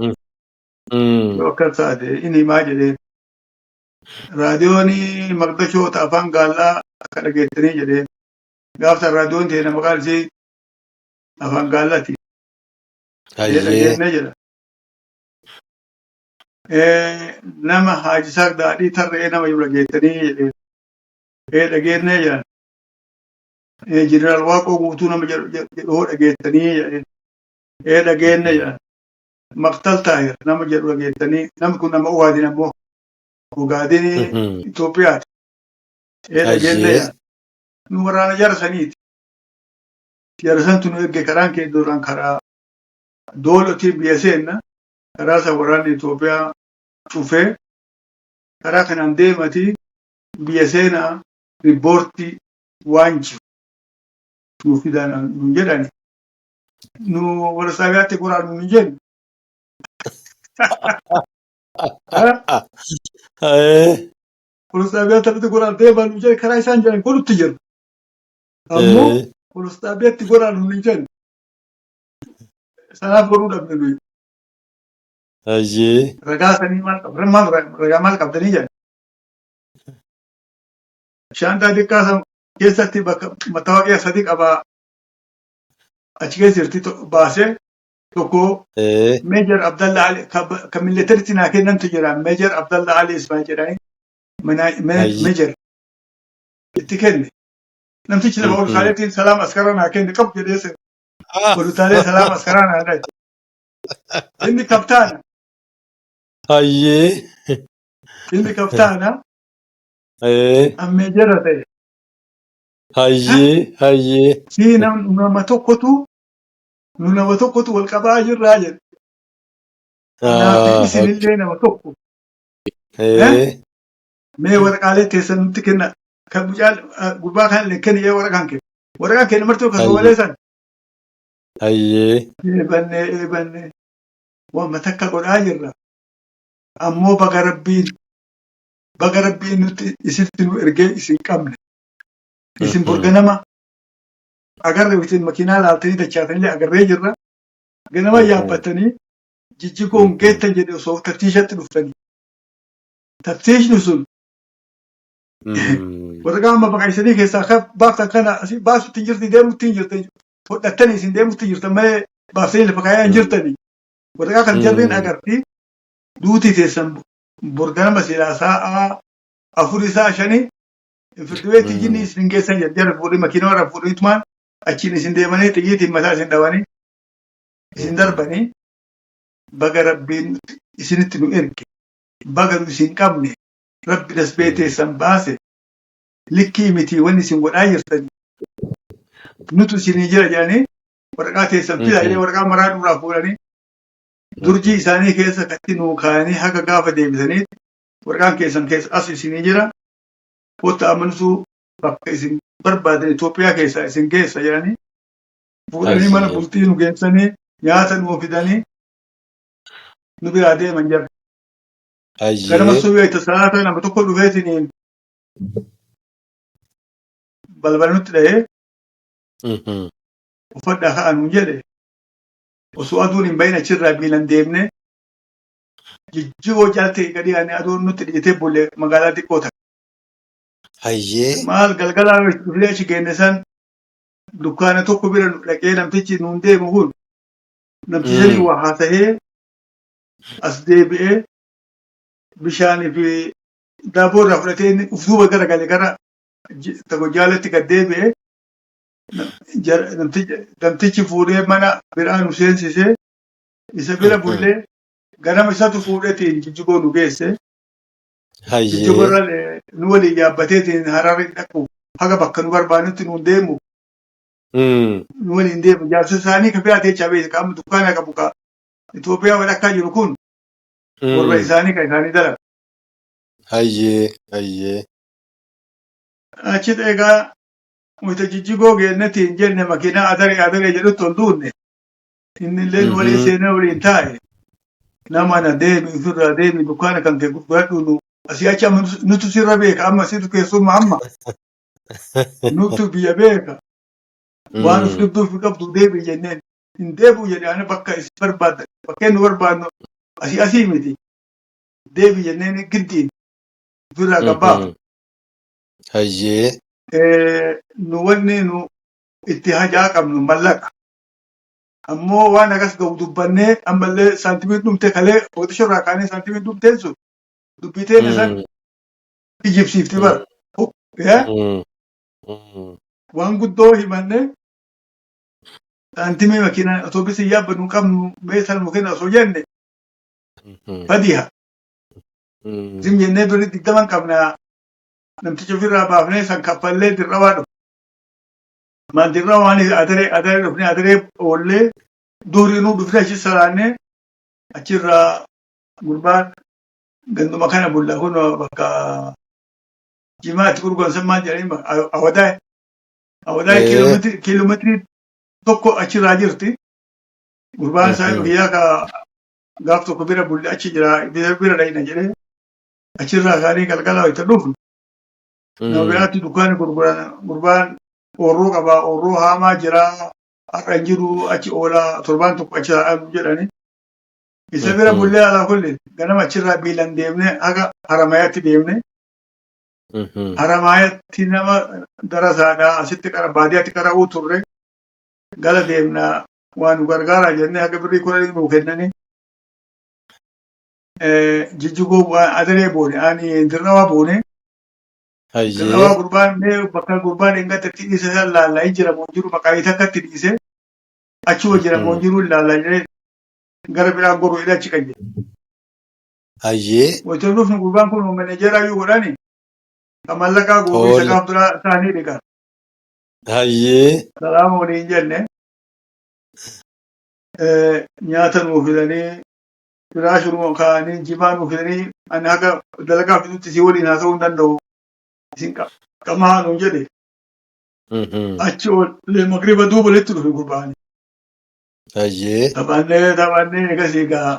Yoo akkas taate inni himaa jedheen. Raadiyoon Maqdashoota afaan gaallaa akka dhageettanii jedheen. Gaafta raadiyoon ta'e maqaan ishee afaan gaallati. Jedhageenye jedha. Nama Haaji Isaaq Daadhii tarree nama dhageettanii jedheen. dhageenye jedhan. Jeneraal Waaqoo guutuu nama jedhu dhageettanii jedhan. Dhageenye jedhan. Maqtal Taahir nama jedhu dhageettanii namni kun nama Ogaadin ammoo Ogaadin Itoophiyaati. Dhageenye jedhan. Nu waraana jara saniiti. Jara santu nu erge karaan kee duraan karaa doolotiin biyya seenna. Karaa isa waraanni Itoophiyaa cufee karaa kanaan deemati biyya seenaa riippoortii waan jiru nuuf fidaan nu jedhani. Nu warra Saabiyaatti qoraanu nu jennu. Warra Saabiyaatti qoraan deeman nu jedhu karaa isaan jedhan kunutti jiru. Ammoo warra Saabiyaatti qoraanu nu jennu. Sanaaf godhuu dhabne nuyi. Ragaa sanii maal qabdan? Ragaa maal qabdanii jedhan. Shaantaa xiqqaa keessatti bakka mattaawaqaa sadii qabaa achi keessa jirti baasee tokko Meejar Abdalla Ali kan miilitariitti naa kennantu jira. Meejar Abdalla Ali Ismail jedhanii Meejar itti kenne. Namtichi lama ol kaaleetiin salaam askara naa kenne qabu jedhee ol utaalee salaam askara naa dhaye. Inni kaptaana. Inni kaptaana. Meejara ta'e. Si nama tokkotu wal qabaa jirraa jedhe. Kanaaf isinillee nama tokko. Mee waraqaalee teessan nutti kenna. Kan gurbaa kan illee kenni waraqaan kenna. Waraqaan kenna marti yookaan soomalee san. Eebannee waan takka godhaa jirra. Ammoo baga rabbiin nuti isitti nu ergee isin qabne. Isin borganama agarre isin makiinaa laaltanii dachaatanii agarree jirra. Ganama yaabbatanii jijjigoon geettan jedhe osoo taftiishatti dhuftanii. Taftiishni sun waraqaa amma baqaysanii keessaa baaftan kana asii baasutti jirti deemutti hin jirtan. Hodhattanii isin deemutti jirtan malee baaftanii lafa kaayaa hin jirtanii. Waraqaa kan jarreen agartii duutii teessan borganama silaasaa afurii isaa shanii firdiweetti jinni isin geessan jara fuudhii makiinaa warra fuudhiitumaan achiin isin deemanii xiyyiitiin mataa isin dhawanii isin darbanii baga rabbiin isinitti nu erge baga nu isin qabne rabbi dasbee teessan baase likkii mitii wanni isin godhaa jirtanii nutu isinii jira jedhanii waraqaa teessan fida jedhee waraqaa maraa duraa fuudhanii durjii isaanii keessa katti nuu kaayanii haga gaafa deebisanii waraqaan keessan keessa as isinii jira. Kota amansuu bakka isin barbaadan Itoophiyaa keessaa isin geessa jedhanii fuudhanii mana bultii nu geessanii nyaata nu fidanii nu biraa deeman jira. Ganama suuyyaa salaata nama tokko dhufeetiniin balbala nutti dhahee uffadhaa ka'an jedhe osoo aduun hin bahin achirraa biilan deemne jijjigoo jaltee gadi aanee aduun nutti dhiitee bulle magaalaa xiqqoo ta'a. Maal galgalaa dhufee achi geenne san dukkaana tokko bira dhaqee namtichi nuun deemu kun namtichi waa haasa'ee as deebi'ee bishaanii fi daaboo irraa fudhatee ufduuba gara galee gara tokko jaalatti gad deebi'ee namtichi fuudhee mana biraa nu seensisee isa bira bullee ganama isatu fuudheetiin jijjigoo nu geesse. Jijjigoorra nu waliin yaabbateetiin Hararri dhaqu haga bakka nu barbaadutti nuun deemu. Nu waliin deemu jaarsa isaanii ka biraa teechaa beeku qaama dukkaana qabu ka Itoophiyaa walakkaa jiru kun warra isaanii kan isaanii dalagu. Achi egaa wayita jijjigoo geennetiin jenne makiinaa adaree jedhutti ol duunne inni illee walii seenee waliin taa'e nama na deemi ofirraa deemi dukkaana kan kee gurguradhu nu asii achi amma nutu sirra beeka amma situ keessummaa amma nutu biyya beeka waan of dhibduuf qabdu deebi jenneen hin deebi'u jedhanii bakka isin barbaaddan bakkeen nu barbaadnu asii miti deebi jenneen giddiin ofirraa gabbaafa. Nu wanni nu itti hajaa qabnu mallaqa. Ammoo waan akas ga'u dubbannee ammallee saantimii dhumte kalee ootisha irraa kaanee saantimii dhumteen sun dubbiteen isaan ijibsiifti bara. yaa waan guddoo himanne saantimii makiinaa otobisii yaabbatu hin qabnu meeshaan mukkeen osoo jenne badiha. Isin jennee birrii 20 qabna namticha ofirraa baafnee san kaffallee dirrawaa dhufu. Maal dirraa waan adaree dhufnee adaree oollee durinuu dhufnee achi saraannee achirraa gurbaan ganduma kana bulla kun bakka jimaatti gurgursan maal jedhanii awadaay kiiloomeetirii tokko achirraa jirti. Gurbaan isaa guyyaa ka gaaf tokko bira bulle achi jira bira dhayna jedhee achirraa kaanii galgala itti dhufu. Nama biraatti dukkaana gurbaan oorruu qabaa oorruu haamaa jira har'a hin jiru achi oolaa torbaan tokko achi haadhu jedhani. Isa bira bullee alaa kulli ganama achirraa biilan deemnee haga haramayaatti deemne. Haramayaatti nama darasaadhaa asitti qara baadiyyaatti qara'uu turre gala deemnaa waan nu gargaaraa jennee haga birrii 10 nuu kennanii. Jijjigoo adaree boone ani dirrawaa boone. Dirrawaa gurbaan mee bakka gurbaan ingatti dhiise san laallaa jira moo jiru maqaa isaa akkatti dhiise achuma jira moo jiru laallaa jedhee gara biraan goruu hidha achi qaje. Wajjin dhufni gurbaan kun manajeeraa yoo godhani kan mallaqaa guutuu isa gaaf duraa isaanii dhiqan. Salaama waliin jenne nyaata nuu fidanii firaashuma kaanii jimaa nuu fidanii ani haga dalagaa fidutti si waliin haasa'uu hin danda'u. Isin qamaa nuun jedhe achi oollee magriba duuba walitti dhufe gurbaan. Taphannee egas egaa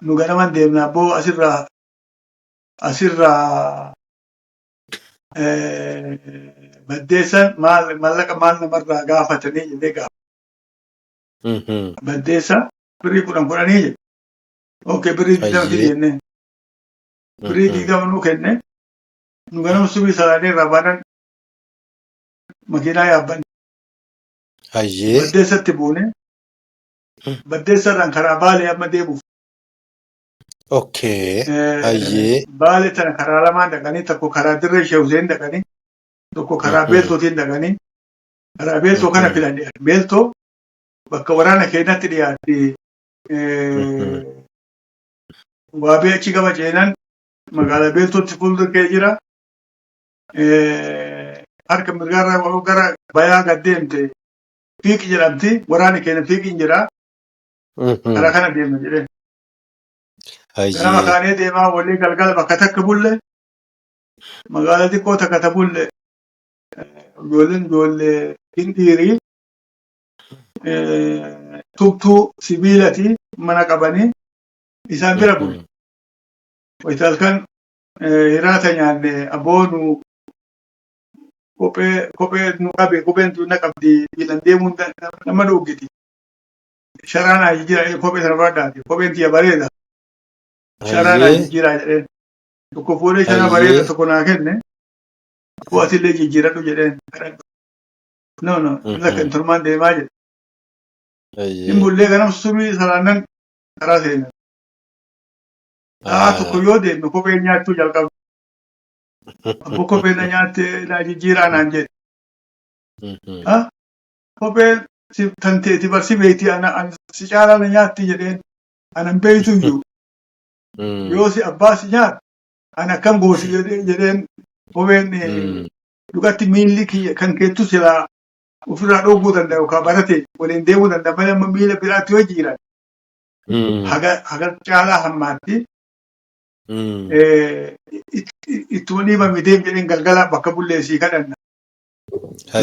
nu ganaman deemna abboo asirraa baddeessan mallaqa maal namarraa gaafatanii jennee gaafa. Baddeessa birrii 10 jedhe. Okay birrii 20 fidi jennee. Birrii 20 nu kenne. Nu ganama subii salaanee irraa baanan makiinaa yaabbanne. Baddeessatti buune. Baddeessarraan karaa baalee amma deemuuf. Baalee tana karaa lamaan dhaqanii tokko karaa dirree Sheehuseen dhaqanii tokko karaa beeltootiin dhaqanii karaa beeltoo kana filan beeltoo bakka waraana keenyatti dhiyaatti waabee achi gama ceenan magaalaa beeltootti fuuldura kee jira. Harka mirgaarraa gara bayaa gad deemte fiiqi jedhamti waraana keenya fiiqiin jira. Karaa kana deemna jedhee. Ganama kaanee deemaa walii galgala bakka takka bulle magaalaa xiqqoo takka bulle ijoollee hindhiirii tubtuu sibiilati mana qabanii isaan bira bulle. Wayita halkan hiraata nyaanne abboonu kophee nu qabe kopheen tun na qabdi biilan deemuun nama dhoggiti. Sharaanaa jijjiira kophee sana bardaati kopheen tiyya bareeda. Sharaanaa jijjiiraa jedheen. Tokko fuudhee shana bareeda tokko naa kenne. Bu'aatillee jijjiiradhu jedheen. Lakka intormaan deemaa jedhe. Hin bullee ganam subii salaannan karaa seenan. Tokko yoo deemne kopheen nyaachuu jalqabdu. Abbo kopheen na nyaatte na jijjiiraa naan jedhe. Kopheen tanteeti barsi beektii si caalaa na nyaatti jedheen anan beektu iyyuu. Yoo si abbaa si nyaat ana akkam goosi jedheen kopheen dhugatti miilli kan keettu silaa ofirraa dhogguu danda'u yookaan barate waliin deemuu danda'a malee amma miila biraatti yoo jiran. Haga caalaa hammaatti. Ittuma dhiibame deem jedheen galgala bakka bulleessii kadhanna.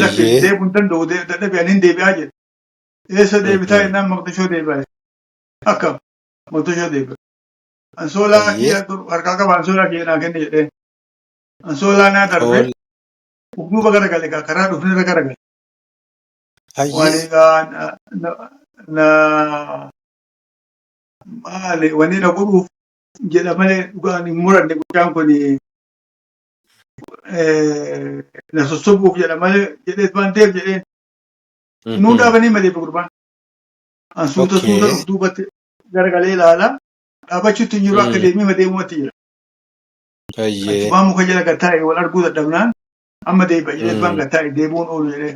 Lakkee deemuun danda'u dadhabe ani hin deebi'aa jedhe. Eessa deebitaa jennaan Moqdishoo deebi'aa. Akkam Moqdishoo deebi'a. Ansoolaa harkaa qaba ansoolaa keenyaa kenne jedheen. Ansoolaa naa darbe ugnuba garagale karaa dhufnirra garagale. Waan egaa maali wanni na godhuuf jedha malee dhugaan hin muranne guddaan kun na sossobuuf jedha malee jedhees waan ta'eef jedheen nuu dhaabanii malee gurbaan. Ansuuta of duubatti garagalee ilaala dhaabachuutti hin jiru akka deemee deemumatti jira. Waan muka jala gad taa'e wal arguu dadhabnaan أما ديبا جلت بانغا تاي ديبون أولو جلت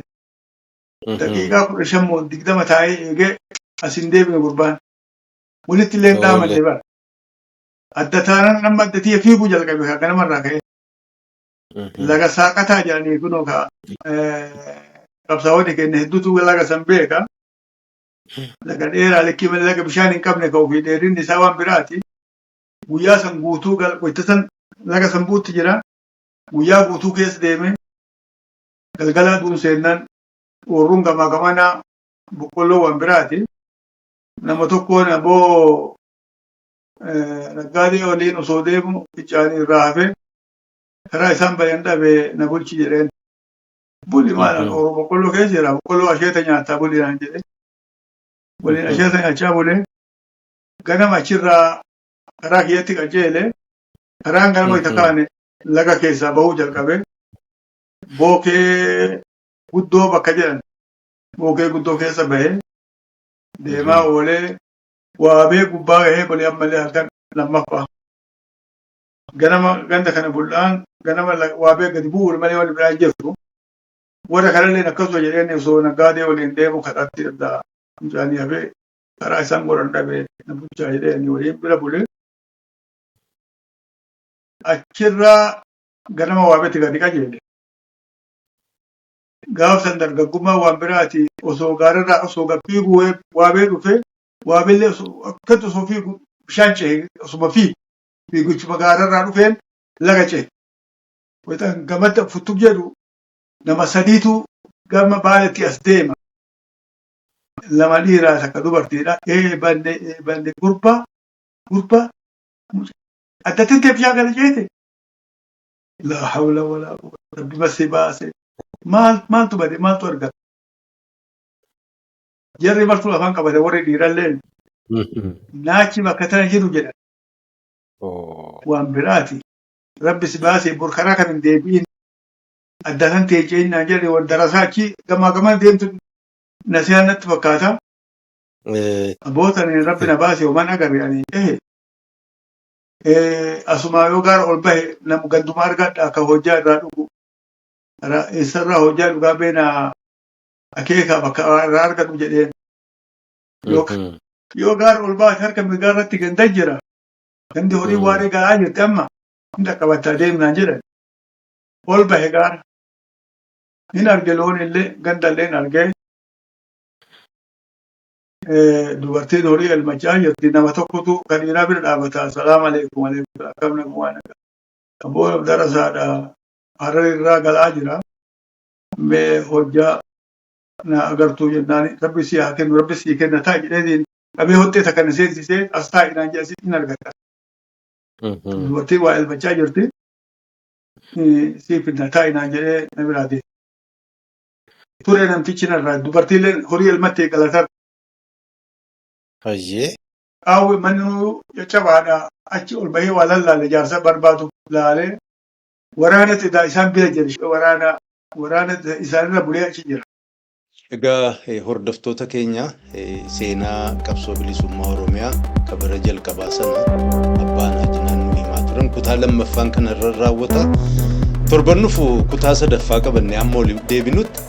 دقيقة كل شمو دقدمة تاي إيجي أسين ديبن قربان ولت اللي نام اللي الدتانا لما الدتية في بوجل قبلها كان مرة كي لقى ساقتها جاني يكونوا كا قبضاوني كأنه هدوتو لقى سنبيكا لقى دير على كيما لقى بشان كابنك أو في ديرين نساوان براتي ويا سنبوتو قال ويتسن لقى سنبوت تجرا ويا بوتو كيس ديمي قال دون سيدنا ورونغا ما كمانا بقولوا وانبراتي نما تكون بو نقادي ولين وصوديم إجاني رافع ترى إنسان بيندا بنقول شيء بولي ما أنا بقولوا كذا بقولوا أشياء تانية تقولي عندي بولي أشياء تانية أشياء بولي كنا ما شرّا كراك يتك أجيله كران كنا ما يتكانه لقى كيسا بوجل كبه بوكي قدو بكجان بوكي قدو كيسا به ديما ولي وابي قبّا بولي أمّا هكذا لما فا ganama ganda kana bul'aan ganama waabee gadi bu'uura malee wal biraa jirtu warra kanallee akkasuma jedheen osoo naggaadee waliin deemu kadhatti adda mucaanii hafee karaa isaan godhan dhabee namichaa jedheen waliin bira bule achirraa ganama waabeetti gadi qajeele gaafsan dargaggummaa waan biraati osoo gaararraa osoo gabbiigu waabee dhufe waabeellee akkatti osoo fiigu bishaan cehe osuma fiigu fiiguchuma gaararraa dhufeen laga cehe waytaan gamatti futtuk jedhu nama sadiitu gama baaletti as deema lama dhiiraa takka dubartiidha bande gurba addatti bishaan gala jeete laa hawla walaa quwwata rabbi masii baase maaltu bade maaltu argata jarri martuu afaan qabate warri dhiiralleen naachi bakka tana jiru jedha waan biraati rabbi si baase bor karaa kan hin deebi'in addatan teejjeenyaa jedhe wal darasaa achi gamaa deemtu nasihaan natti fakkaata abootani rabbi na baase homaan agarre ani asumaa yoo gaara ol bahe namu ganduma argadha akka hojjaa irraa dhugu eessarraa hojjaa dhugaa beena akeeka bakka irraa argadhu jedheen yoo gaara ol baate harka mirgaarratti gandan jira gandi horii waaree garaa jirti amma hunda qabataa deemnaan jedhan ol bahe gaara hin arge loon illee gandallee hin arge dubartiin horii elmachaa jirti nama tokkotu kan dhiiraa bira dhaabata salaamu alaikum akkam nama waan aboo darasaadha harar irraa galaa jira mee hojjaa na agartuu jennaan rabbi si haa kennu rabbi si kenna ta'a jedheetiin qabee hottee takka na seensisee as taa'inaan jedhe asitti hin argata dubartiin waa elmachaa jirti siif na taa'inaan jedhee na biraa deema ture namtichi narraa dubartiillee horii elmattee galatar Hayyee. Qaawwi manni caccabaadha achi ol bahee waa lallaale jaarsa barbaadu laalee waraana xidaa isaan bira jedhe waraana isaanirra bulee achi jira. Egaa hordoftoota keenya seenaa qabsoo bilisummaa Oromiyaa kabara jalqabaa sana abbaan ajinaan nu himaa turan kutaa lammaffaan kanarra raawwata. Torban nufu kutaa sadaffaa qabannee amma ol deebinutti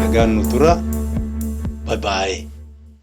nagaan nu tura. Bye bye.